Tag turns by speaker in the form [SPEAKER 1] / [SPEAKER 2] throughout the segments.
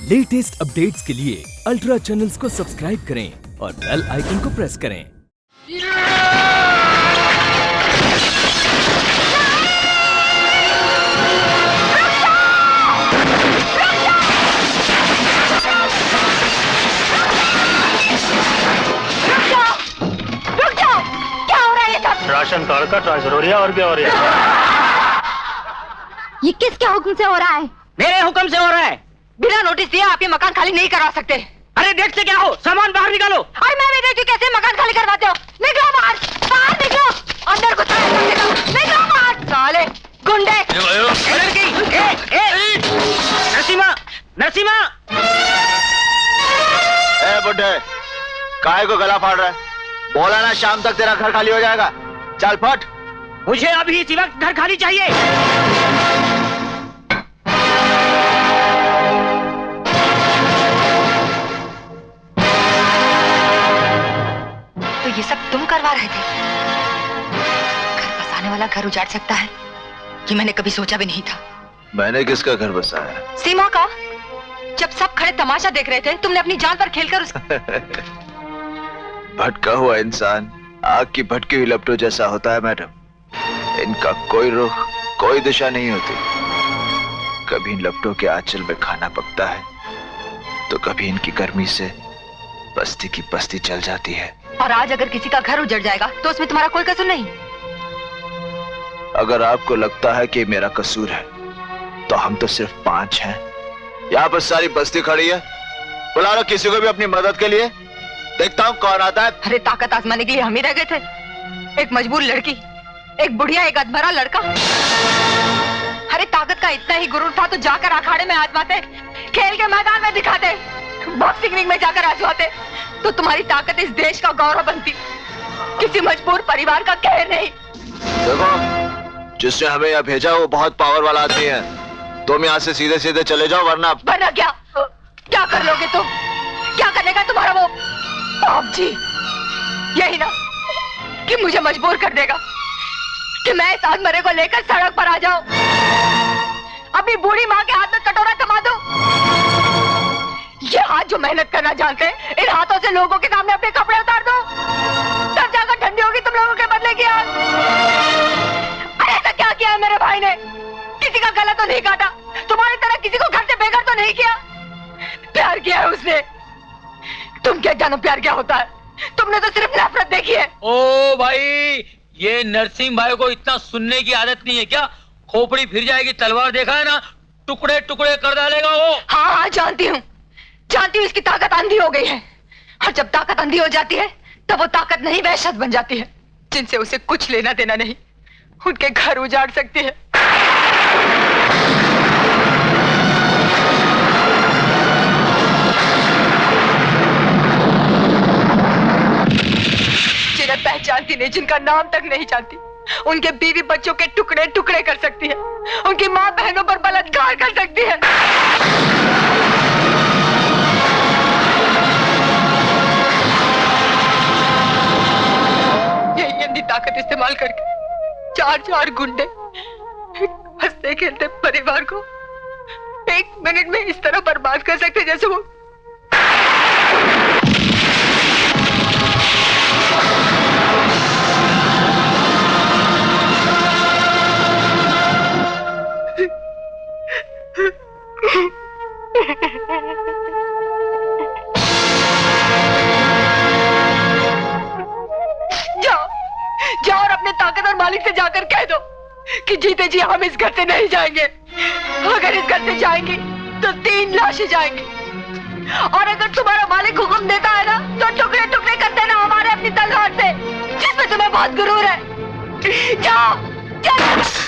[SPEAKER 1] Latest updates के लिए ultra channels को सब्सक्राइब करें और बेल आइकन को प्रेस करें।
[SPEAKER 2] राशन कार्ड का ट्रांसफर हो रहा है और क्या हो रहा है?
[SPEAKER 3] ये किसके हुक्म से हो रहा है?
[SPEAKER 4] मेरे हुक्म से हो रहा है।
[SPEAKER 3] बिना नोटिस दिए आप ये मकान खाली नहीं करवा सकते।
[SPEAKER 4] अरे देख से क्या हो, सामान बाहर निकालो।
[SPEAKER 3] अरे मैं भी देखती कैसे मकान खाली करवाते हो। निकलो बाहर, बाहर निकलो, अंदर घुसो, निकलो बाहर, साले गुंडे।
[SPEAKER 4] नरसिम्हा, नरसिम्हा।
[SPEAKER 5] ए बुड्ढे, काहे को गला फाड़ रहा है? बोला ना शाम तक तेरा घर खाली हो जाएगा। चल फट।
[SPEAKER 4] मुझे अभी इसी वक्त घर खाली चाहिए।
[SPEAKER 3] तो ये सब तुम करवा रहे थे? घर बसाने वाला घर उजाड़ सकता है, ये मैंने कभी सोचा भी नहीं था।
[SPEAKER 5] मैंने किसका घर बसाया?
[SPEAKER 3] सीमा का। जब सब खड़े तमाशा देख रहे थे, तुमने अपनी जान पर खेलकर उस
[SPEAKER 5] भटका हुआ इंसान आग की भटकी हुई लपटों जैसा होता है मैडम। इनका कोई रुख, कोई दिशा नहीं होती। कभी इन लपटों के आंचल में खाना पकता है, तो कभी इनकी गर्मी से बस्ती की बस्ती जल जाती है।
[SPEAKER 3] और आज अगर किसी का घर उजड़ जाएगा तो उसमें तुम्हारा कोई कसूर नहीं।
[SPEAKER 5] अगर आपको लगता है कि मेरा कसूर है, तो हम तो सिर्फ 5 हैं। यहाँ पर सारी बस्ती खड़ी है। बुला लो किसी को भी अपनी मदद के लिए, देखता हूँ कौन आता है।
[SPEAKER 3] अरे ताकत आजमाने के लिए हम ही रह गए थे। एक मजबूर लड़की, एक बुढ़िया, एक अधमरा लड़का। अरे ताकत का इतना ही गुरूर था तो जाकर अखाड़े में आजमाते, खेल के मैदान में दिखाते, बॉक्सिंग रिंग में जाकर आजमाते, तो तुम्हारी ताकत इस देश का गौरव बनती, किसी मजबूर परिवार का कहर नहीं।
[SPEAKER 5] देखो, जिसने हमें यहाँ भेजा वो बहुत पावर वाला आदमी है। तुम यहाँ से सीधे सीधे चले जाओ, वरना
[SPEAKER 3] क्या कर लोगे तुम? क्या करेगा तुम्हारा वो बाप जी? यही ना कि मुझे मजबूर कर देगा कि मैं इस आदमरे को लेकर सड़क पर आ जाऊं, अपनी बूढ़ी माँ के हाथ में कटोरा थमा दूं। ये हाथ जो मेहनत करना जानते हैं, इन हाथों से लोगों के सामने अपने कपड़े उतार दो, तब जाकर ठंडी होगी तुम लोगों के बदले की आग। अरे ऐसा क्या किया है मेरे भाई ने? किसी का गला तो नहीं काटा, तुम्हारी तरह किसी को घर से बेघर तो नहीं किया। प्यार किया है उसने। तुम क्या जानो प्यार क्या होता है? तुमने तो सिर्फ नफरत देखी है।
[SPEAKER 6] ओ भाई, ये नरसिंह भाई को इतना सुनने की आदत नहीं है क्या? खोपड़ी फिर जाएगी, तलवार देखा है ना, टुकड़े टुकड़े कर डालेगा वो।
[SPEAKER 3] हाँ जानती हूँ इसकी ताकत अंधी हो गई है। और जब ताकत अंधी हो जाती है तब वो ताकत नहीं वहशत बन जाती है, जिनसे उसे कुछ लेना देना नहीं। उनके घर उजाड़ सकती है। जिन्हें पहचानती नहीं, जिनका नाम तक नहीं जानती, उनके बीवी बच्चों के टुकड़े टुकड़े कर सकती है, उनकी माँ बहनों पर बलात्कार कर सकती है। यही अंधी ताकत इस्तेमाल करके 4 गुंडे हंसते खेलते परिवार को 1 मिनट में इस तरह बर्बाद कर सकते जैसे वो। जाओ और अपने ताकत और मालिक से जाकर कह दो कि जीते जी हम इस घर से नहीं जाएंगे। अगर इस घर से जाएंगे तो 3 लाशें जाएंगी, और अगर तुम्हारा मालिक हुक्म देता है ना तो टुकड़े टुकड़े कर देना हमारे अपनी तलवार से, जिसमें तुम्हें बहुत गुरूर है। जाओ, जाओ।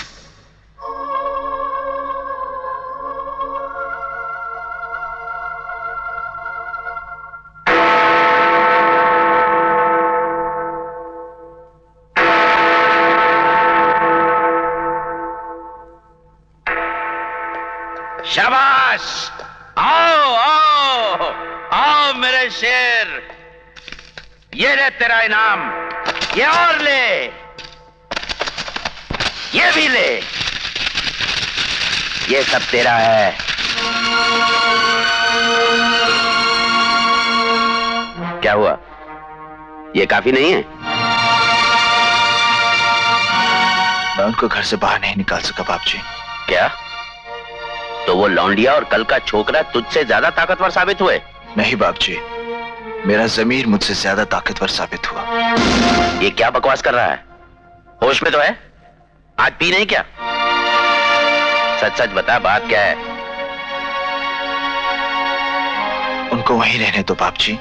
[SPEAKER 6] शाबाश, आओ आओ आओ मेरे शेर, ये ले तेरा इनाम, ये और ले, ये भी ले, ये सब तेरा है।
[SPEAKER 7] क्या हुआ? ये काफी नहीं है?
[SPEAKER 5] मैं उनको घर से बाहर नहीं निकाल सका बाप जी।
[SPEAKER 7] क्या? तो वो लौंडिया और कल का छोकरा तुझसे ज्यादा ताकतवर साबित हुए?
[SPEAKER 5] नहीं बाप जी, मेरा जमीर मुझसे ज्यादा ताकतवर साबित हुआ।
[SPEAKER 7] ये क्या बकवास कर रहा है? होश में तो है? आज पी नहीं क्या? सच सच बता, बात क्या है?
[SPEAKER 5] उनको वहीं रहने दो बाप जी।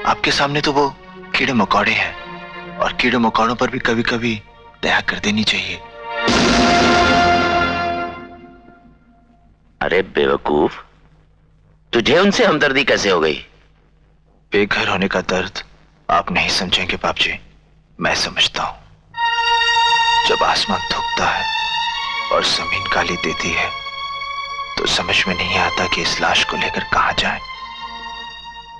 [SPEAKER 5] आपके सामने तो वो कीड़े मकोड़े हैं, और कीड़े मकोड़ों पर भी कभी कभी दया कर देनी चाहिए।
[SPEAKER 7] अरे बेवकूफ, तुझे उनसे हमदर्दी कैसे हो गई?
[SPEAKER 5] बेघर होने का दर्द आप नहीं समझेंगे बाप जी, मैं समझता हूं। जब आसमान थूकता है और जमीन गाली देती है तो समझ में नहीं आता कि इस लाश को लेकर कहां जाएं।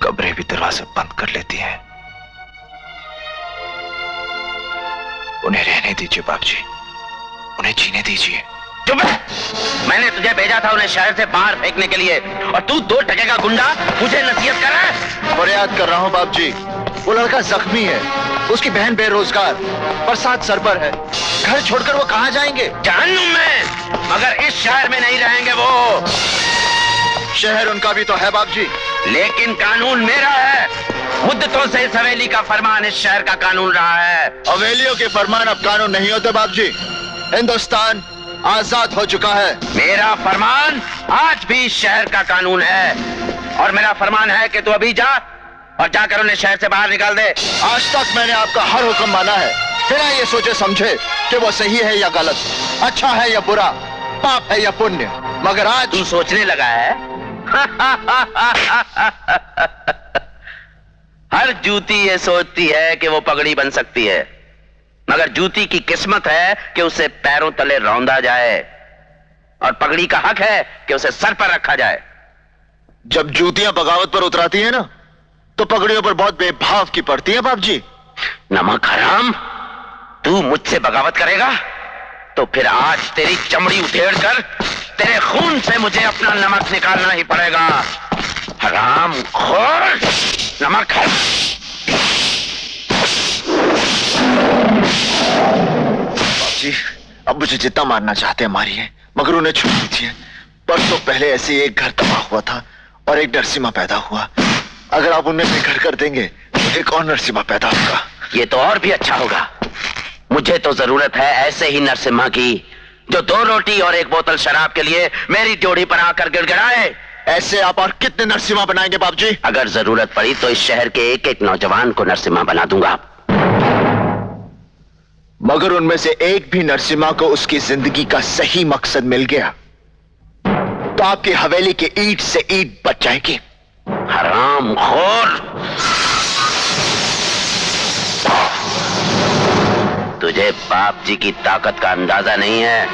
[SPEAKER 5] कब्रें भी दरवाजा बंद कर लेती हैं। उन्हें रहने दीजिए बाप जी, उन्हें जीने दीजिए।
[SPEAKER 7] चुप है! मैंने तुझे भेजा था उन्हें शहर से बाहर फेंकने के लिए, और तू 2 टके का गुंडा मुझे नसीहत कर रहा है?
[SPEAKER 5] और याद कर रहा हूं बाप जी, वो लड़का जख्मी है, उसकी बहन बेरोजगार, बरसात सर पर है। घर छोड़कर वो कहां जाएंगे?
[SPEAKER 7] जहन्नुम में, मगर इस शहर में नहीं रहेंगे वो।
[SPEAKER 5] शहर उनका भी तो है बाप जी।
[SPEAKER 7] लेकिन कानून मेरा है। मुद्दतों से इस हवेली का फरमान इस शहर का कानून रहा है।
[SPEAKER 5] हवेलियों के फरमान अब कानून नहीं होते बाप जी। हिंदुस्तान आजाद हो चुका है।
[SPEAKER 7] मेरा फरमान आज भी इस शहर का कानून है, और मेरा फरमान है कि तू अभी जा और जाकर उन्हें शहर से बाहर निकाल दे।
[SPEAKER 5] आज तक मैंने आपका हर हुक्म माना है, बिना ये सोचे समझे कि वो सही है या गलत, अच्छा है या बुरा, पाप है या पुण्य। मगर आज
[SPEAKER 7] तू सोचने लगा है? हर जूती ये सोचती है कि वो पगड़ी बन सकती है, मगर जूती की किस्मत है कि उसे पैरों तले रौंदा जाए, और पगड़ी का हक है कि उसे सर पर रखा जाए।
[SPEAKER 5] जब जूतियां बगावत पर उतराती हैं ना, तो पगड़ियों पर बहुत बेभाव की पड़ती है बाप जी।
[SPEAKER 7] नमक हराम, तू मुझसे बगावत करेगा तो फिर आज तेरी चमड़ी उधेड़ कर तेरे खून से मुझे अपना नमक निकालना ही पड़ेगा। हराम खोर, नमक है।
[SPEAKER 5] बाप जी, अब मुझे जितना मारना चाहते हैं मारिए, मगर उन्हें छोड़ दीजिए। परसों पहले ऐसे ही एक घर तबाह हुआ था और एक नरसिम्हा पैदा हुआ। अगर आप उन्हें बेघर कर देंगे तो एक और नरसिम्हा पैदा होगा।
[SPEAKER 7] ये तो और भी अच्छा होगा। मुझे तो जरूरत है ऐसे ही नरसिम्हा की, जो 2 रोटी और 1 बोतल शराब के लिए मेरी जोड़ी पर आकर गिड़गिड़ाए।
[SPEAKER 5] ऐसे आप और कितने नरसिम्हा बनाएंगे बाप जी?
[SPEAKER 7] अगर जरूरत पड़ी तो इस शहर के एक नौजवान को नरसिम्हा बना दूंगा।
[SPEAKER 5] मगर उनमें से एक भी नरसिम्हा को उसकी जिंदगी का सही मकसद मिल गया तो आपकी हवेली की ईंट से ईंट बच जाएगी।
[SPEAKER 7] हराम खोर, तुझे बाप जी की ताकत का अंदाजा नहीं है।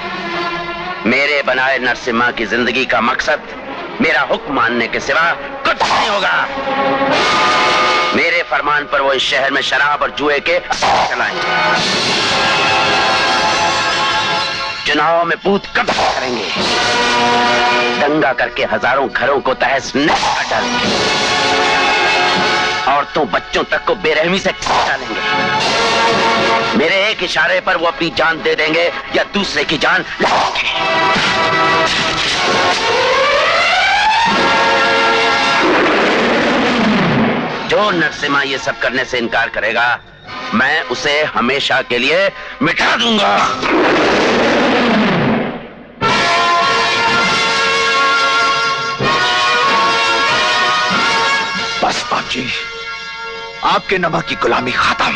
[SPEAKER 7] मेरे बनाए नरसिम्हा की जिंदगी का मकसद मेरा हुक्म मानने के सिवा कुछ नहीं होगा। मेरे फरमान पर वो इस शहर में शराब और जुए के चलाएंगे, चुनाव में बूथ कब्जा करेंगे, दंगा करके हजारों घरों को तहस-नहस कर डालेंगे, औरतों बच्चों तक को बेरहमी से काट डालेंगे। मेरे एक इशारे पर वो अपनी जान दे देंगे या दूसरे की जान लेंगे। जो नरसिम्हा ये सब करने से इनकार करेगा, मैं उसे हमेशा के लिए मिटा दूंगा।
[SPEAKER 5] बस बाप जी, आपके नमक की गुलामी खत्म।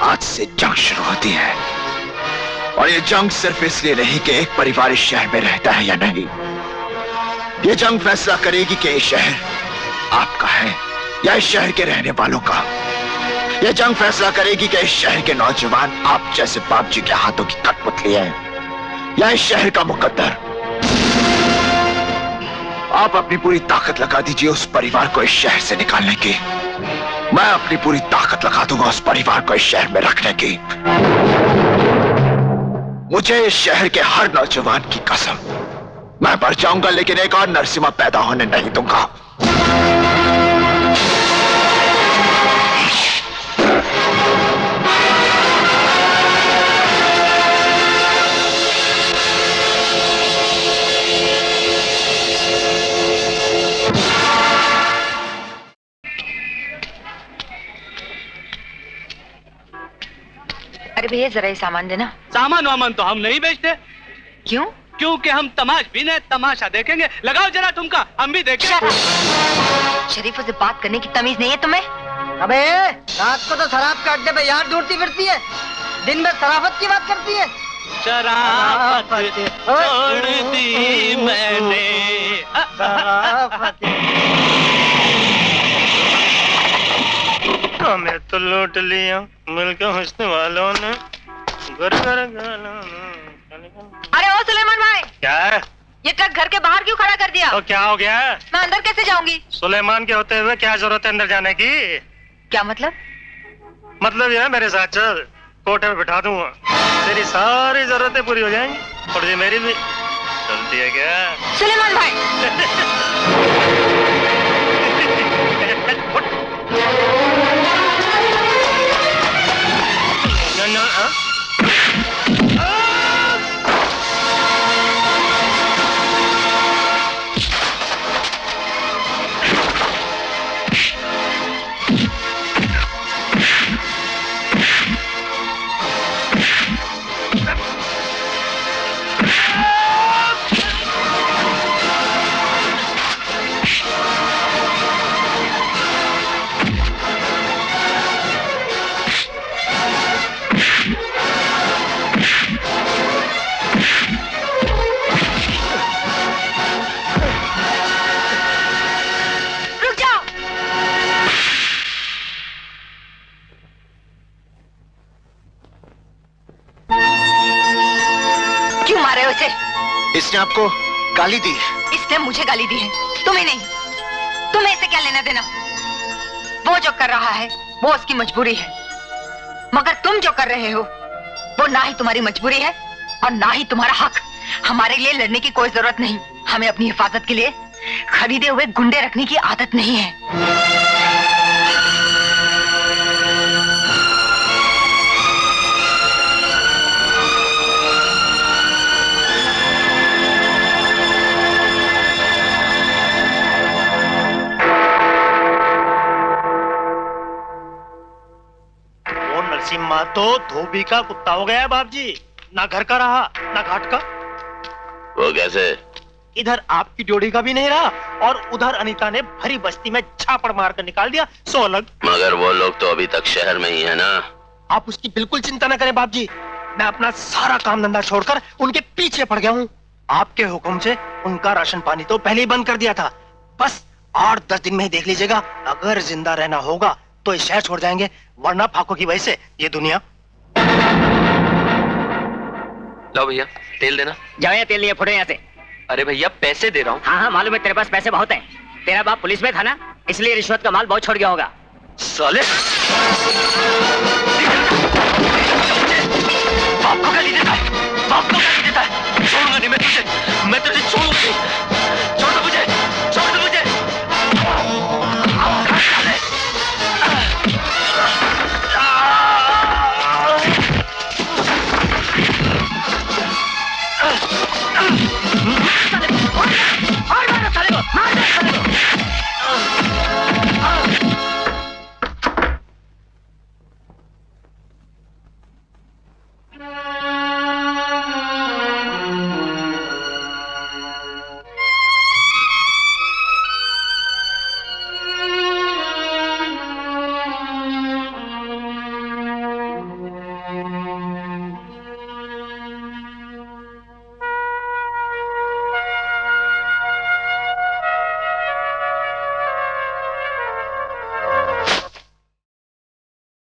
[SPEAKER 5] आज से जंग शुरू होती है, और ये जंग सिर्फ इसलिए नहीं कि एक परिवार इस शहर में रहता है या नहीं। ये जंग फैसला करेगी कि ये शहर आपका है या इस शहर के रहने वालों का। ये जंग फैसला करेगी कि इस शहर के नौजवान आप जैसे बाप जी के हाथों की कठपुतली है या इस शहर का मुकद्दर। आप अपनी पूरी ताकत लगा दीजिए उस परिवार को इस शहर से निकालने की। मैं अपनी पूरी ताकत लगा दूंगा उस परिवार को इस शहर में रखने की। मुझे इस शहर के हर नौजवान की कसम, मैं मर जाऊंगा लेकिन एक और नरसिम्हा पैदा होने नहीं दूंगा।
[SPEAKER 3] अरे भैया जरा ये सामान देना।
[SPEAKER 2] सामान वामान तो हम नहीं बेचते।
[SPEAKER 3] क्यों?
[SPEAKER 2] क्योंकि हम तमाश भी नहीं, तमाशा देखेंगे। लगाओ जरा ठुमका, हम भी देखेंगे।
[SPEAKER 3] शरीफों से बात करने की तमीज नहीं है तुम्हें?
[SPEAKER 8] अबे रात को तो शराब के अड्डे पे यार ढूंढती फिरती है, दिन में शराफत की बात करती है।
[SPEAKER 2] शराफत छोड़ दी मैंने। हमें तो लूट लिया मिलकर हुस्न वालों ने।
[SPEAKER 3] अरे ओ सुलेमान भाई,
[SPEAKER 2] क्या है?
[SPEAKER 3] ये ट्रक घर के बाहर क्यों खड़ा कर दिया?
[SPEAKER 2] तो क्या हो गया?
[SPEAKER 3] मैं अंदर कैसे जाऊंगी?
[SPEAKER 2] सुलेमान के होते हुए क्या जरूरत है अंदर जाने की?
[SPEAKER 3] क्या मतलब?
[SPEAKER 2] मतलब ये है मेरे साथ चल, कोठे में बिठा दूंगा, तेरी सारी जरूरतें पूरी हो जाएंगी और ये मेरी भी। चलती है क्या
[SPEAKER 3] सुलेमान भाई?
[SPEAKER 5] इसने आपको गाली दी?
[SPEAKER 3] इसने मुझे गाली दी है, तुम्हें नहीं। तुम्हें इससे क्या लेना देना? वो जो कर रहा है वो उसकी मजबूरी है, मगर तुम जो कर रहे हो वो ना ही तुम्हारी मजबूरी है और ना ही तुम्हारा हक। हमारे लिए लड़ने की कोई जरूरत नहीं। हमें अपनी हिफाजत के लिए खरीदे हुए गुंडे रखने की आदत नहीं है।
[SPEAKER 2] नरसिम्हा तो धोबी का कुत्ता हो गया है बाप जी, ना घर का रहा ना घाट का।
[SPEAKER 7] वो कैसे?
[SPEAKER 2] इधर आपकी ड्योढ़ी का भी नहीं रहा और उधर अनीता ने भरी बस्ती में झापड़ मार कर निकाल दिया 100 अलग।
[SPEAKER 7] मगर वो लोग तो अभी तक शहर में ही है ना।
[SPEAKER 2] आप उसकी बिल्कुल चिंता न करें बाप जी, मैं अपना सारा काम धंधा छोड़कर उनके पीछे पड़ गया हूँ। आपके हुक्म से उनका राशन पानी तो पहले ही बंद कर दिया था। बस 8-10 दिन में ही देख लीजिएगा, अगर जिंदा रहना होगा तो इस शहर छोड़ जाएंगे, वरना फाकों की वजह से ये दुनिया।
[SPEAKER 9] लो भैया तेल देना।
[SPEAKER 4] जाओ यहाँ तेल लिए फुटे यहाँ से।
[SPEAKER 9] अरे भैया पैसे दे रहा हूँ।
[SPEAKER 4] हाँ हाँ मालूम है, तेरे पास पैसे बहुत हैं। तेरा बाप पुलिस में था ना, इसलिए रिश्वत का माल बहुत छोड़ गया होगा।
[SPEAKER 9] साले बाप को गाली देता है, बाप को गाली देता है। छोड़ूंगा नहीं मैं तुझे।